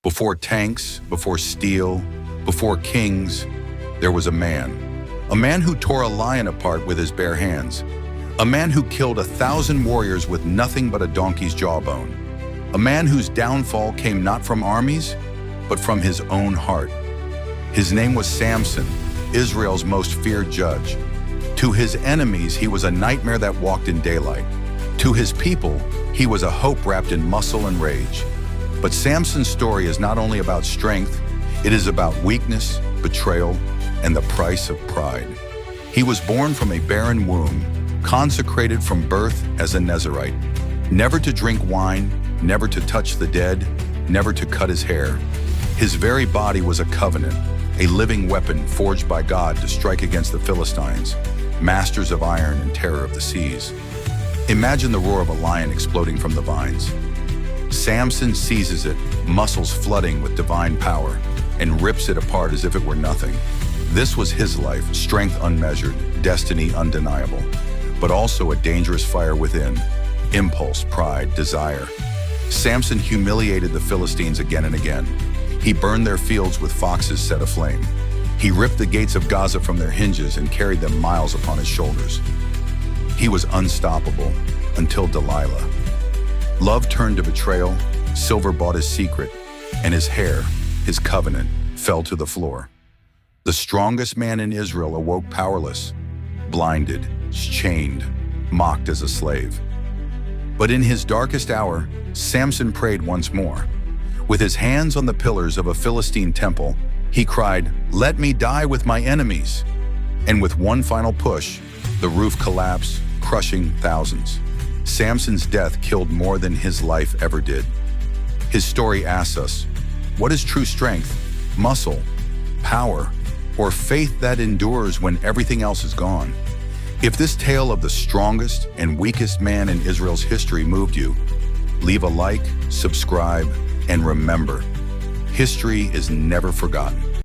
Before tanks, before steel, before kings, there was a man. A man who tore a lion apart with his bare hands. A man who killed 1,000 warriors with nothing but a donkey's jawbone. A man whose downfall came not from armies, but from his own heart. His name was Samson, Israel's most feared judge. To his enemies, he was a nightmare that walked in daylight. To his people, he was a hope wrapped in muscle and rage. But Samson's story is not only about strength, it is about weakness, betrayal, and the price of pride. He was born from a barren womb, consecrated from birth as a Nazirite, never to drink wine, never to touch the dead, never to cut his hair. His very body was a covenant, a living weapon forged by God to strike against the Philistines, masters of iron and terror of the seas. Imagine the roar of a lion exploding from the vines. Samson seizes it, muscles flooding with divine power, and rips it apart as if it were nothing. This was his life, strength unmeasured, destiny undeniable, but also a dangerous fire within, impulse, pride, desire. Samson humiliated the Philistines again and again. He burned their fields with foxes set aflame. He ripped the gates of Gaza from their hinges and carried them miles upon his shoulders. He was unstoppable until Delilah. Love turned to betrayal, silver bought his secret, and his hair, his covenant, fell to the floor. The strongest man in Israel awoke powerless, blinded, chained, mocked as a slave. But in his darkest hour, Samson prayed once more. With his hands on the pillars of a Philistine temple, he cried, "Let me die with my enemies." And with one final push, the roof collapsed, crushing thousands. Samson's death killed more than his life ever did. His story asks us, what is true strength? Muscle, power, or faith that endures when everything else is gone? If this tale of the strongest and weakest man in Israel's history moved you, leave a like, subscribe, and remember, history is never forgotten.